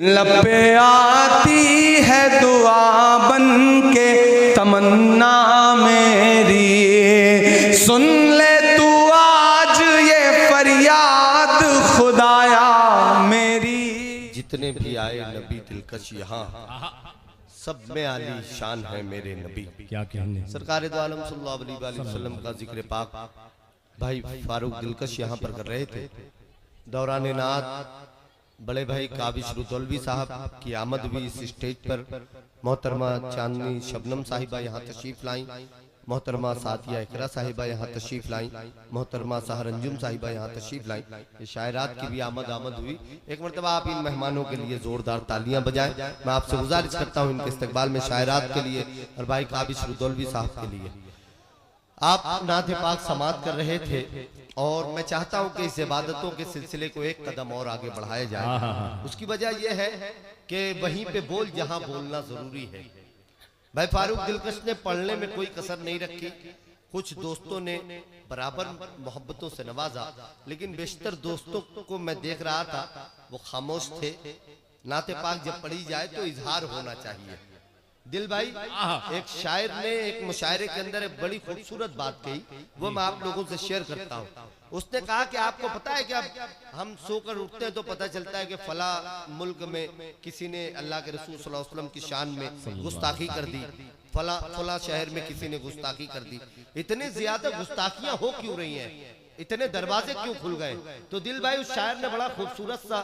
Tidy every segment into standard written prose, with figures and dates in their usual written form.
लब पे आती है दुआ बन के तमन्ना मेरी, सुन ले तू आज ये फरियाद खुदाया मेरी। जितने भी आए नबी दिलकश यहाँ, सब में आली शान है मेरे नबी। क्या कहने सरकार दो आलम सल्लल्लाहु अलैहि वसल्लम का जिक्र पाक भाई फारूक दिलकश यहाँ पर कर रहे थे। दौरान नात बड़े भाई काबिश रुदौलवी साहब की आमद हुई इस स्टेज पर। मोहतरमा चांदनी शबनम साहिबा यहाँ तशरीफ लाई, मोहतरमा सातिया इकरा साहिबा यहाँ तशरीफ लाई, मोहतरमा सहरंजुम साहिबा यहाँ तशरीफ लाई। ये शायरात की भी आमद हुई। एक मरतबा आप इन मेहमानों के लिए जोरदार तालियां बजाएं। मैं आपसे गुजारिश करता हूँ इनके इस्तकबाल में शायरात के लिए और भाई काबिश रुदौलवी साहब के लिए। आप नाते पाक समात कर रहे थे और मैं चाहता हूं कि इस इबादतों के सिलसिले को एक कदम और आगे बढ़ाया जाए। उसकी वजह यह है कि वहीं पे बोल जहां बोलना जरूरी है। भाई फारूक दिलकश ने पढ़ने में कोई कसर नहीं रखी। कुछ दोस्तों ने बराबर मोहब्बतों से नवाजा, लेकिन बेशतर दोस्तों को मैं देख रहा था वो खामोश थे। नाते पाक जब पढ़ी जाए तो इजहार होना चाहिए। दिल भाई एक शायर ने एक मुशायरे के अंदर एक बड़ी खूबसूरत बात कही, वो मैं आप लोगों से शेयर करता हूँ। उसने कहा कि आपको पता है कि अब हम सोकर उठते हैं तो पता चलता है कि फला मुल्क में किसी ने अल्लाह के रसूल सल्लल्लाहु अलैहि वसल्लम की शान में गुस्ताखी कर दी, फला शहर में किसी ने गुस्ताखी कर दी। इतनी ज्यादा गुस्ताखियां हो क्यों रही हैं, इतने दरवाजे क्यों खुल गए? तो दिल भाई उस शायर ने बड़ा खूबसूरत सा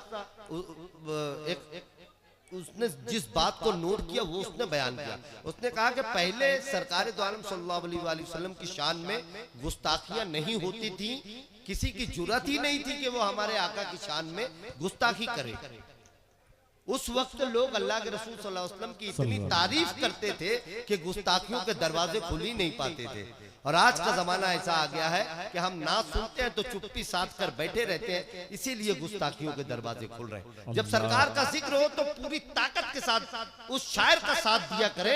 उसने जिस बात को नोट किया वो उसने बयान किया। उसने कहा कि पहले सरकार दो आलम सल्लल्लाहु अलैहि वसल्लम की शान में गुस्ताखियां नहीं होती थी, किसी की जुर्रत ही नहीं थी कि वो हमारे आका की शान में गुस्ताखी करे। उस वक्त लोग अल्लाह के रसूल सल्लल्लाहु अलैहि वसल्लम की इतनी तारीफ करते थे कि गुस्ताखियों के दरवाजे खुल ही नहीं पाते थे। और आज का जमाना ऐसा आ गया है कि हम ना सुनते हैं तो चुप्पी साध कर बैठे रहते हैं, इसीलिए गुस्ताखियों के दरवाजे खुल रहे हैं। जब सरकार का जिक्र हो तो पूरी ताकत के साथ उस शायर का साथ दिया करे।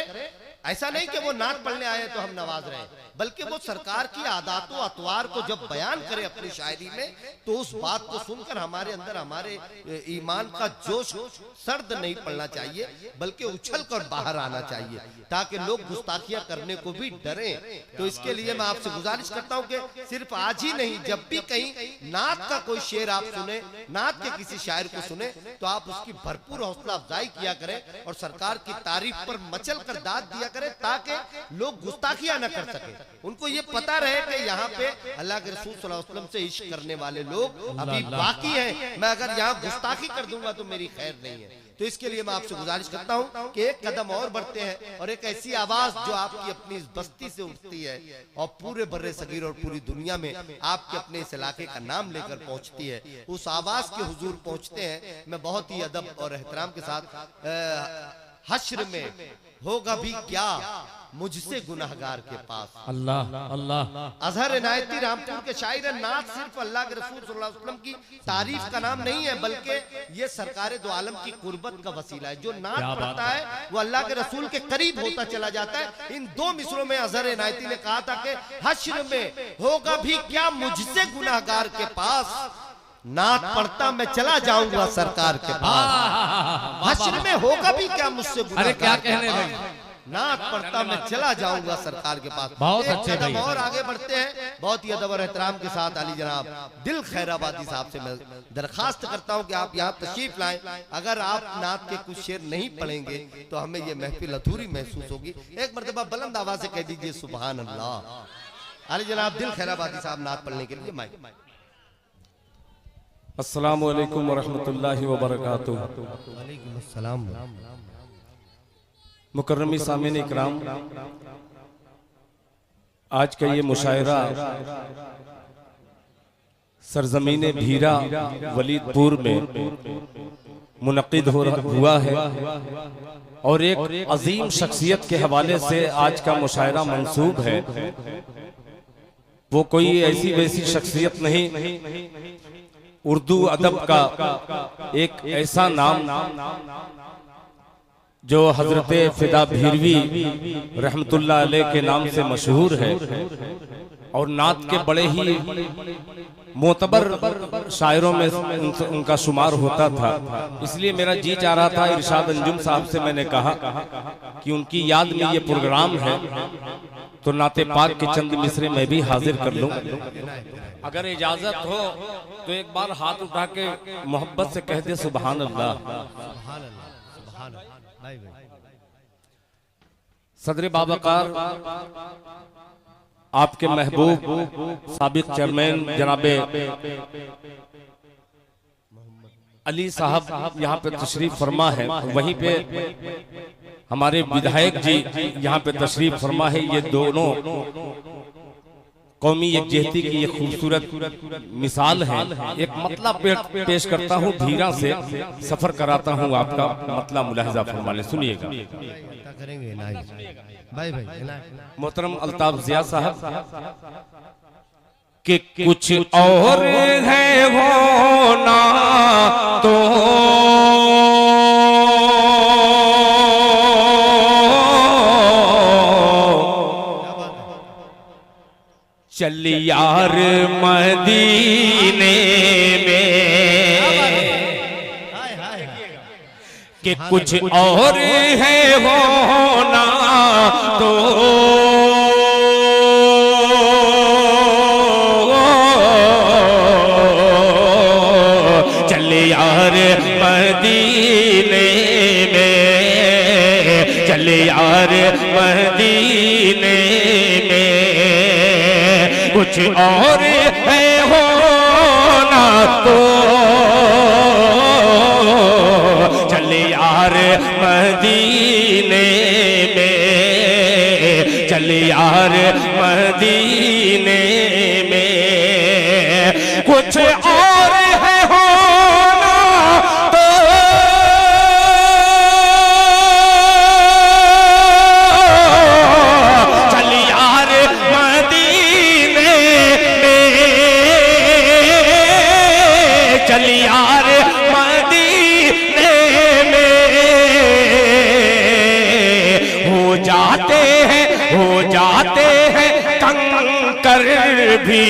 ऐसा नहीं कि वो नात पढ़ने आए तो हम नवाज रहे, बल्कि वो सरकार की आदात व अतवार को जब बयान करे अपनी शायरी में तो उस बात को सुनकर हमारे अंदर हमारे ईमान का जोश सर्द नहीं पड़ना चाहिए, बल्कि उछल कर बाहर आना चाहिए ताकि लोग गुस्ताखियां करने को भी डरें। तो इसके लिए मैं आपसे गुजारिश करता हूं कि सिर्फ आज ही नहीं, जब भी कहीं नात का कोई शेर आप सुने, नात के किसी शायर को सुने तो आप उसकी भरपूर हौसला अफजाई किया करें और सरकार की तारीफ पर मचल कर दाद दिया करें ताकि लोग गुस्ताखियां न कर सके। उनको ये पता रहे कि यहाँ पे अल्लाह के रसूल सल्लल्लाहु अलैहि वसल्लम से इश्क करने वाले लोग अभी बाकी हैं। मैं अगर यहाँ गुस्ताखी कर दूंगा तो मेरी खैर नहीं है। तो इसके लिए मैं आपसे गुजारिश करता हूँ कि एक कदम और बढ़ते हैं और एक ऐसी आवाज जो आपकी अपनी इस बस्ती से उठती है और पूरे बर्रे सगीर और पूरी दुनिया में आपके अपने इस इलाके का नाम लेकर पहुंचती है, उस आवाज के हुजूर पहुंचते हैं। मैं बहुत ही अदब और एहतराम के साथ हश्र में होगा भी क्या मुझसे गुनाहगार के पास। अल्लाह अल्लाह अजहर इनायती रामपुर के शायर नात सिर्फ अल्लाह के रसूल सल्लल्लाहु अलैहि वसल्लम की तारीफ का नाम नहीं है, बल्कि ये सरकार दो आलम की कुर्बत का वसीला है। जो नात पढ़ता है वो अल्लाह के रसूल के करीब होता चला जाता है। इन दो मिसरों में अजहर इनायती ने कहा था कि हश्र में होगा भी क्या मुझसे गुनाहगार के पास, नात पढ़ता मैं चला जाऊंगा सरकार के पास। हश्र में होगा भी क्या मुझसे गुनाहगार। अरे क्या कहने भाई, नात पढ़ता मैं चला जाऊंगा सरकार के पास। बहुत अच्छे भाई। और आगे बढ़ते हैं। बहुत ही अदब और एहतराम के साथ अली जनाब दिल खैराबादी साहब से मैं दरखास्त करता हूं कि आप यहाँ तशरीफ लाएं। अगर आप नात के कुछ शेर नहीं पढ़ेंगे तो हमें ये महफिल अधूरी महसूस होगी। एक मरतबा बुलंद आवाज से कह दीजिए सुभान अल्लाह। अली जनाब दिल खैराबादी साहब नात पढ़ने के लिए माइक। अस्सलामु अलैकुम वरहमतुल्लाहि वबरकातुहू। वालेकुम अस्सलाम। मुकर्रमी सामीन इकराम, आज का ये मुशायरा सरजमीन भीरा वलीदपुर में मुनक्किद हुआ है और एक अजीम शख्सियत के हवाले से आज का मुशायरा मंसूब है। वो कोई ऐसी वैसी शख्सियत नहीं, उर्दू अदब का एक ऐसा नाम जो हजरत फिदा भीरवी रहमतुल्लाह अलैह के नाम से मशहूर है। और नात के बड़े ही मोतबर शायरों में उनका शुमार होता था। इसलिए मेरा जी चाह रहा था इरशाद अंजुम साहब से मैंने कहा कि उनकी याद में ये प्रोग्राम है तो नाते पाक के चंद मिसरे मैं भी हाजिर कर लूं। अगर इजाजत हो तो एक बार हाथ उठा के मोहब्बत से कह दे सुभान अल्लाह। सदर बाबकार आपके महबूब साबिक चेयरमैन जनाबे अली साहब यहाँ पे तशरीफ फरमा है, वहीं पे हमारे विधायक जी यहाँ पे तशरीफ फरमा है। ये दोनों कौमी यकजहती की ये खूबसूरत मिसाल है। एक मतलब पेश करता हूँ, धीरा से सफर कराता हूँ, आपका मतलब मुलाहिजा फरमा ले, सुनिएगा। मोहतरम अल्ताफ जिया साहब कि कुछ और है होना तो चल यार मदीने में कि कुछ और है होना तो चल यार मदीने में, चल यार मदीने में कुछ और है होना तो चल यार मदीने में, चल यार मदीने में कुछ और है होना तो चल यार मदीने में, चल यार मदीने में हो जाते हैं कंकर भी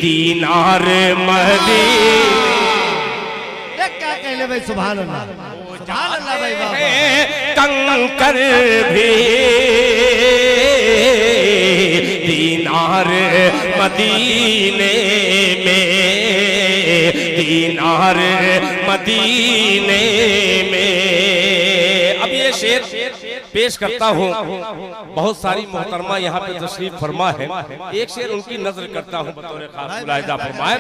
दीनार मदीने। क्या कहले भाई, सुभान अल्लाह, सुभान अल्लाह भाई, कंकर भी दीनार मदीने में, दीनार मदीने में। अब ये शेर पेश करता हूँ, बहुत सारी मोहतरमा यहाँ पे तशरीफ फरमा है। एक शेर उनकी नजर करता हूँ बतौर खास मुलाहिजा फरमाए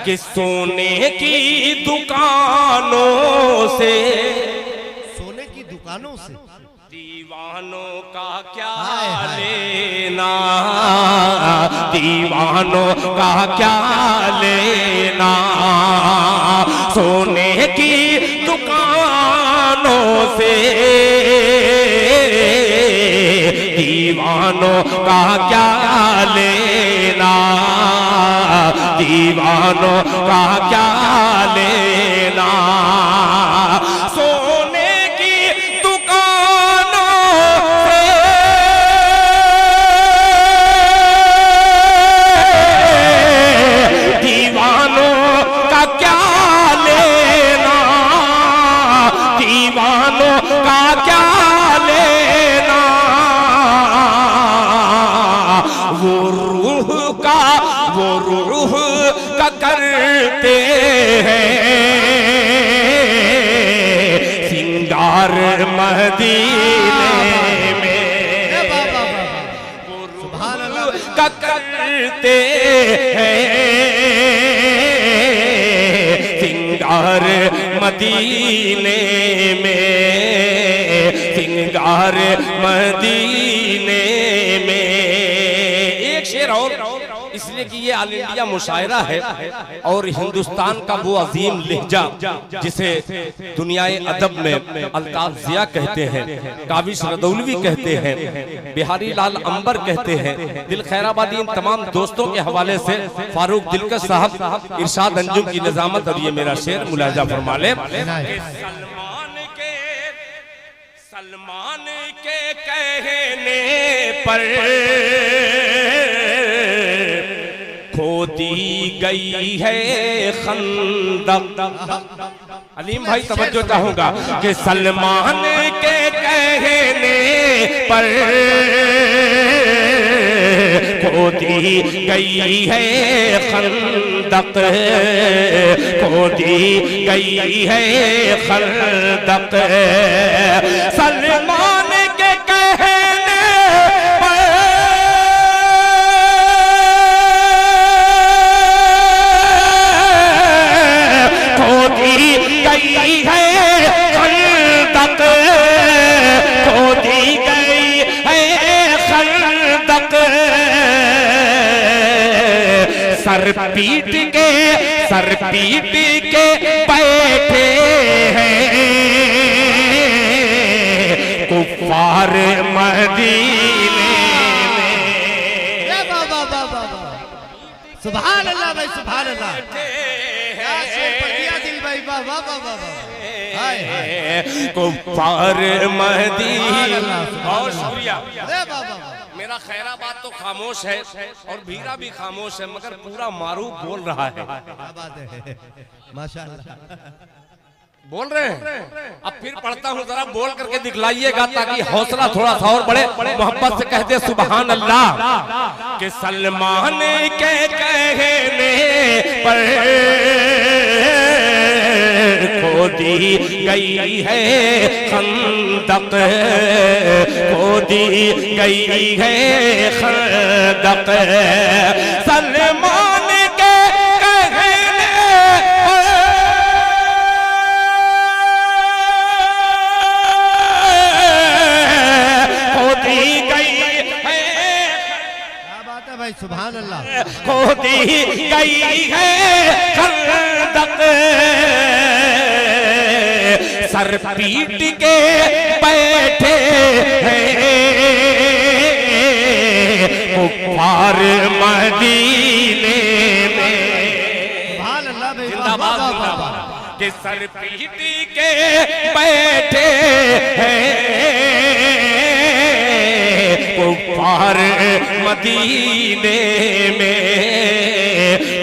कि सोने की दुकानों से, सोने की दुकानों से दीवानों का क्या लेना, दीवानों का क्या लेना, सोने की दुकानों से दीवानों का क्या लेना, दीवानों का क्या लेना, सोने की दुकानों से दीवानों का क्या लेना, दीवानों का क्या लेना, वो रूह का करते हैं सिंगार मदीने में, वो रूह का करते हैं सिंगार मदीने में, सिंगार मदीने में। एक शेर और, इसलिए कि ये ऑल इंडिया मुशायरा है और हिंदुस्तान का वो अजीम लहजा जिसे दुनियाए अदब में अल्ताफ जिया कहते हैं, काविश रदौलवी कहते हैं, बिहारी लाल अंबर कहते हैं, दिल खैराबादी, इन तमाम दोस्तों के हवाले से फारूक दिलकश साहब इरशाद अंजुम की निजामत। और ये मेरा शेर मुलाहिजा फरमा ले। सलमान के कहने पर खोदी गई है खंदक। अलीम भाई तवज्जो चाहूंगा कि सलमान के कहने पर खोदी गई है खंदक, खोदी गई है खंदक। सलमान के कहने पर खोदी गई है खंदक, खोदी गई है खंदक। सर पीट के बैठे हैं कुफार मदीने में। सुभान अल्लाह भाई, सुभान अल्लाह। दिल भाई, वाह वाह वाह वाह। कुफार मदीने। बहुत शुक्रिया। मेरा खैराबाद तो खामोश है और भीरा भी खामोश है, मगर पूरा मारूफ बोल रहा है। माशाअल्लाह बोल रहे हैं। अब फिर पढ़ता हूँ, जरा बोल करके दिखलाइएगा ताकि हौसला थोड़ा सा और बढ़े। मोहब्बत से कहते सुभान अल्लाह। कि सलमान के कहने पर खोदी गई है खंदक, खोदी गई है खंदक। सलमान के कहने खोदी गई है। क्या बात है भाई, सुभान अल्लाह। खोदी गई है खंदक। सर पीट के बैठे हैं कुफार मदीने में। सुभान अल्लाह भाई, जिंदाबाद जिंदाबाद। कि सर पीट के बैठे हैं कुफार मदीने में,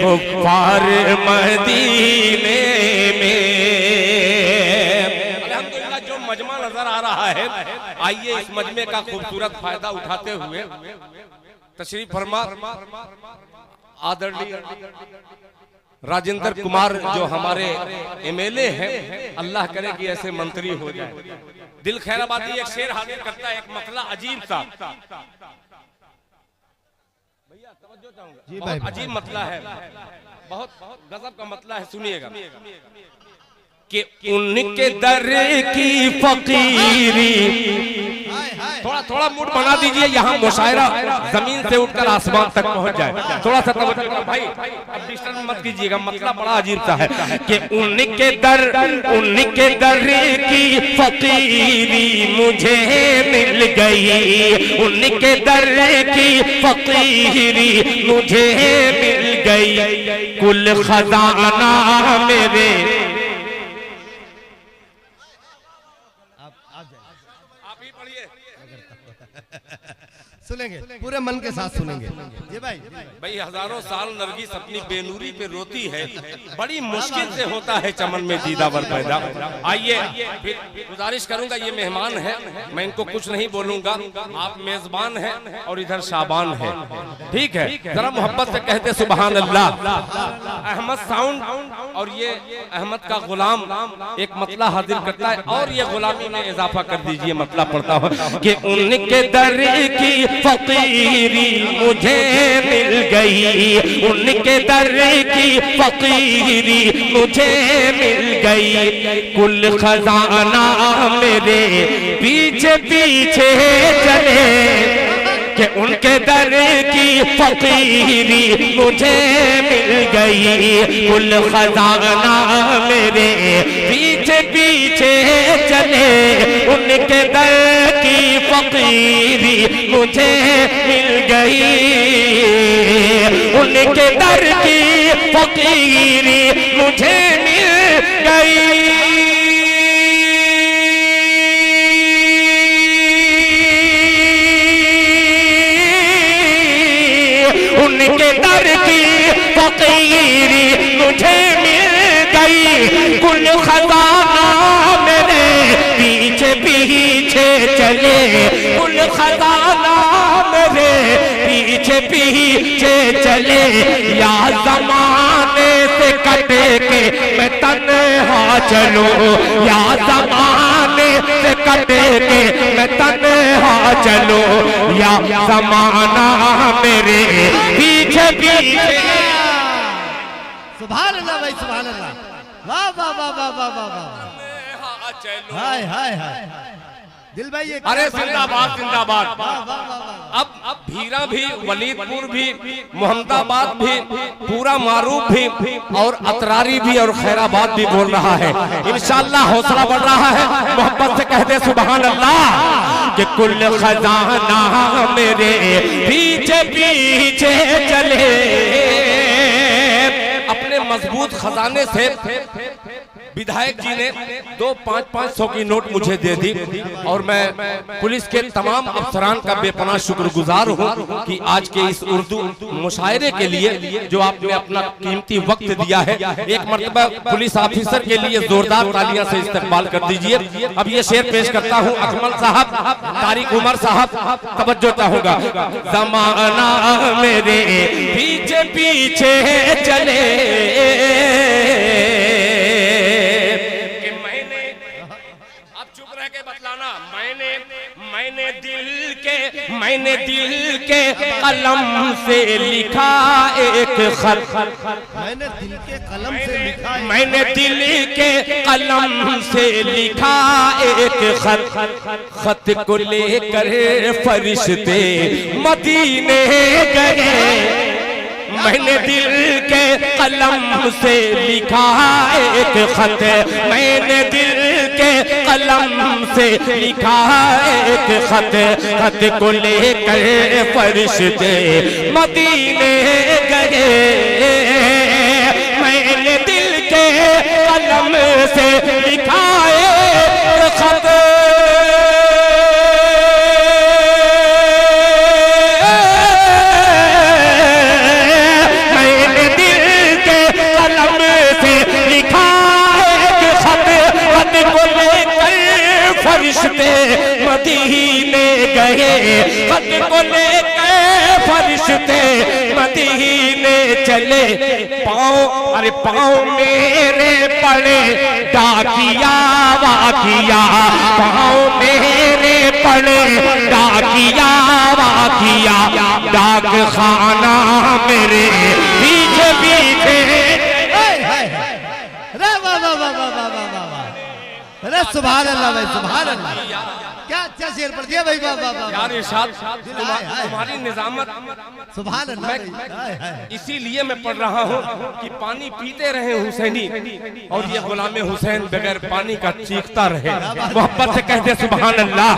कुफार मदीने में। अल्हम्दुलिल्लाह जो मजमा नजर आ रहा है, आइए इस मजमे का खूबसूरत फायदा उठाते हुए तशरीफ फरमा आदरणीय राजेंद्र कुमार जो हमारे एमएलए हैं, अल्लाह करे कि ऐसे मंत्री हो जाए। दिल खैराबादी एक शेर हाजिर करता है, एक मतला अजीब सा। भैया तवज्जो चाहूंगा, जी बहुत भाई। अजीब मतला है, बहुत गजब का मतला है। सुनिएगा कि उनके दर की फकीरी। थोड़ा थोड़ा मूड बना दीजिए, यहाँ मुशायरा जमीन से उठकर आसमान तक पहुंच जाए। थोड़ा सा तवज्जो भाई, अब डिस्टर्ब मत कीजिएगा, मतलब बड़ा अजीब सा है कि उनके दर की फकीरी मुझे मिल गई, उनके दर की फकीरी मुझे मिल गई। कुल खजाना मेरे सुनेंगे, पूरे मन के साथ सुनेंगे। जी भाई, भाई हजारों साल नरगिस अपनी बेनूरी पे रोती है, बड़ी मुश्किल से होता है चमन में दीदावर पैदा। आइए फिर गुजारिश करूंगा, ये मेहमान है, मैं इनको कुछ नहीं बोलूंगा, आप मेजबान हैं और इधर शाबान है, ठीक है। जरा मोहब्बत से कहते सुभान अल्लाह। अहमद साउंड और ये अहमद का गुलाम एक मतला हाजिर करता है, और ये गुलामी में इजाफा कर दीजिए। मतला पढ़ता हूँ कि उनके दर की फकीरी मुझे मिल गई, उनके दर की फकीरी मुझे मिल गई। कुल खजाना मेरे पीछे पीछे चले, कि उनके दर की फकीरी मुझे मिल गई। कुल खजाना मेरे पीछे पीछे चले, उनके दर की फकीरी मुझे मिल गई। उनके दर की फकीरी मुझे मिल गई। खजाना मेरे पीछे पीछे चले, कुल खजाना मेरे पीछे पीछे चले, या जमाने से कट के मैं तन्हा चलूं, या जमाने से कट के मैं तन्हा चलूं, या जमाना मेरे पीछे पीछे। सुभान अल्लाह भाई, सुभान अल्लाह, वाह वाह वाह वाह वाह वाह वाह, हाय हाय हाय दिल भाई ये अरे जिंदाबाद जिंदाबाद। वाह वाह वाह वाह। अब भीरा भी, वलीदपुर भी, मोहम्मदाबाद भी, पूरा मारूफ भी और अतरारी भी और खैराबाद भी बोल रहा है। इंशाअल्लाह हौसला बढ़ रहा है। मोहब्बत से कह दे सुभान अल्लाह कि कुल खजाना मेरे पीछे पीछे चले। अपने मजबूत खजाने से विधायक जी ने 2 500 की नोट मुझे दे दी और मैं पुलिस के तमाम अफसरान का बेपनाह शुक्रगुजार हूँ कि आज के इस उर्दू मुशायरे के लिए जो आपने अपना कीमती वक्त दिया है। एक मर्तबा पुलिस ऑफिसर के लिए जोरदार तालियां से इस्तकबाल कर दीजिए। अब ये शेर पेश करता हूँ। अकमल साहब, तारिक उमर साहब, तवज्जो चाहूंगा। ज़माना मेरे पीछे पीछे चले, मैंने दिल के कलम से लिखा एक खत, मैंने दिल के कलम से लिखा, मैंने दिल के कलम से लिखा एक खत, खत को लेकर फरिश्ते मदीने गए। मैंने दिल के कलम से लिखा एक खत, मैंने दिल के कलम से लिखा एक खत, खत को लेकर फरिश्ते मदीने गए। मैंने दिल के कलम से लिखा एक खत, फरिश्ते मदीने गए, खत को लेकर फरिश्ते मदीने चले। पाँव मेरे पड़े डाकिया वाकिया, पाँव मेरे पड़े डाकिया वाकिया, डाक खाना मेरे पीछे पीछे। अरे सुभान अल्लाह भाई, सुभान अल्लाह, क्या अच्छा शेर पढ़ दिया भाई, वाह वाह वाह। यार इरशाद, तुम्हारी निजामत सुभान अल्लाह। इसीलिए मैं पढ़ रहा हूँ कि पानी पीते रहे हुसैनी और ये गुलाम हुसैन बगैर पानी का चीखता रहे। मोहब्बत से कहते सुभान अल्लाह।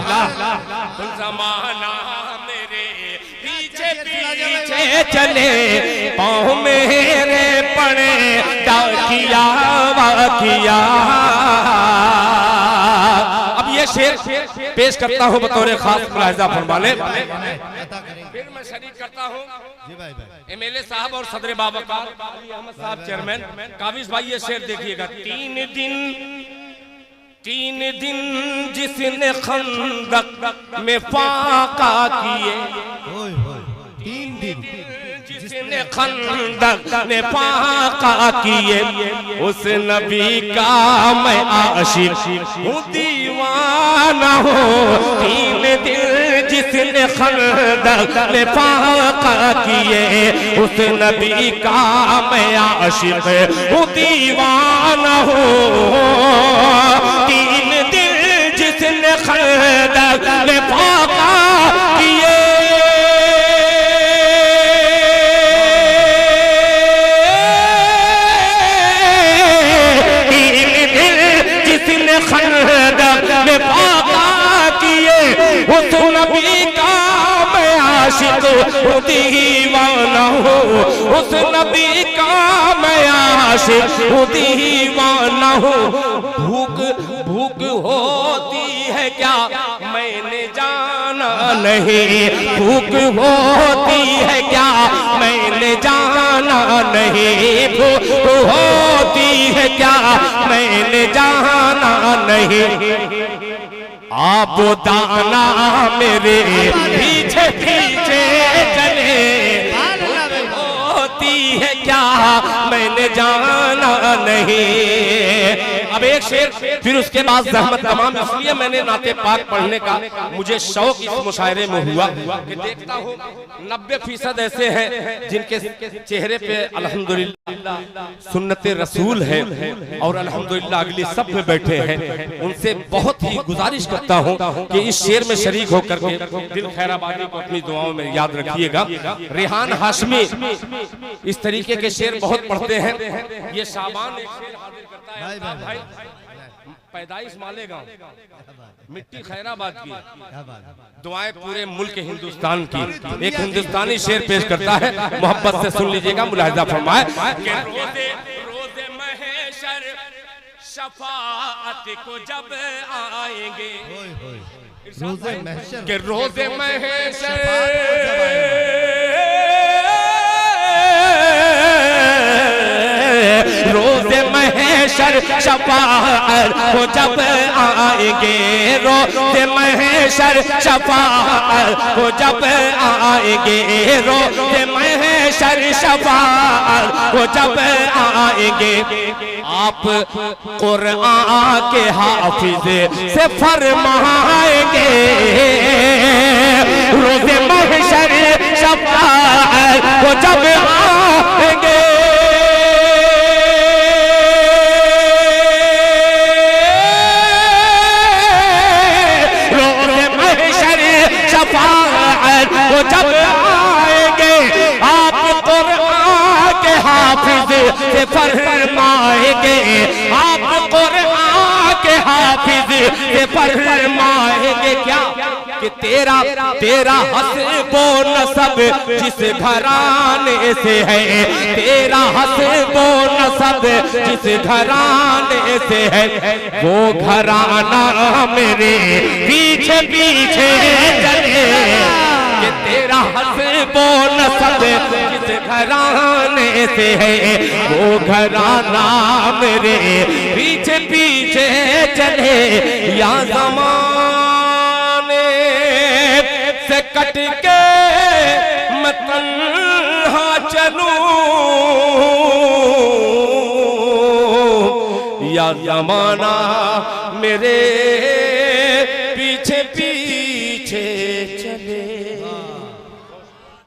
ज़माना मेरे पीछे पीछे चले, पाँव मेरे पड़े डाकिया वाकिया। ये शेर पेश करता हूँ बतौर खास मुलाहिजा फरमा ले। फिर मैं शरीक करता हूँ MLA साहब और सदर बावकार अहमद साहब चेयरमैन काबिज भाई। ये शेर देखिएगा। 3 दिन जिसने खंदक में फाका किए, 3 दिन जिसने खंदक में फाका किए, उस नबी का मैं आशिक हूँ, दीवाना हूँ। 3 दिन जिसने खंदक में फाका किए, उस नबी का मैं आशिक हूँ, दीवाना हूँ। 3 दिन जिसने खंदक में फाका किए, खंदक में फाका किए, उस नबी का मैं आशिक आशिक हूँ दीवाना हूँ, उस नबी का मैं आशिक हूँ दीवाना हूँ। भूख भूख होती है क्या मैंने जाना नहीं, भूख होती है क्या मैंने जाना नहीं, भूख होती है क्या मैंने जाना नहीं। आप दाना मेरे पीछे पीछे चले, होती है क्या मैंने जाना नहीं। अब एक शेर, फिर उसके बाद जहमत तमाम। इसलिए मैंने नाते पाक पढ़ने का मुझे शौक इस मुशायरे में हुआ कि देखता हूँ 90% ऐसे हैं जिनके चेहरे पे अल्हम्दुलिल्लाह सुन्नते रसूल है, और अल्हम्दुलिल्लाह अगली सब में बैठे हैं। उनसे बहुत ही गुजारिश करता हूँ कि इस शेर में शरीक होकर के दिल खैराबादी को अपनी दुआओं में याद रखिएगा। रेहान हाशमी इस तरीके के शेर बहुत पढ़ते हैं। ये शाबान एक शेर हाजिर करता है भाई, पैदाइश मालेगांव, मिट्टी खैराबाद की, दुआएं पूरे मुल्क हिंदुस्तान की। एक हिंदुस्तानी शेर पेश करता है, मोहब्बत से सुन लीजिएगा, मुलाहिजा फरमाए। रोज़े महशर शफाअत को जब आएंगे, रोज़े महशर के रोज़े महशर रोज़े महशर शफाअत को जब आएंगे, रोज़े महशर शफाअत को जब आएंगे, रोज़े महशर शफाअत को जब आएंगे। आप कुरान के हाफिज से फरमाएंगे, रोज़े महशर शफाअत को जब आएंगे, वो जब आएंगे आप कुरान के हाफिज से फरमाएंगे, आप कुरान के हाफिज से फरमाएंगे क्या कि तेरा तेरा हस्बो नसब जिस घराने से है, तेरा हस्बो नसब जिस घराने से है, वो घराना मेरे पीछे पीछे चले, कि तेरा हस्बो नसब जिस घराने से है, वो घराना मेरे पीछे पीछे चले। या ज़माने से कट के मैं तन्हा चलूं, या ज़माना मेरे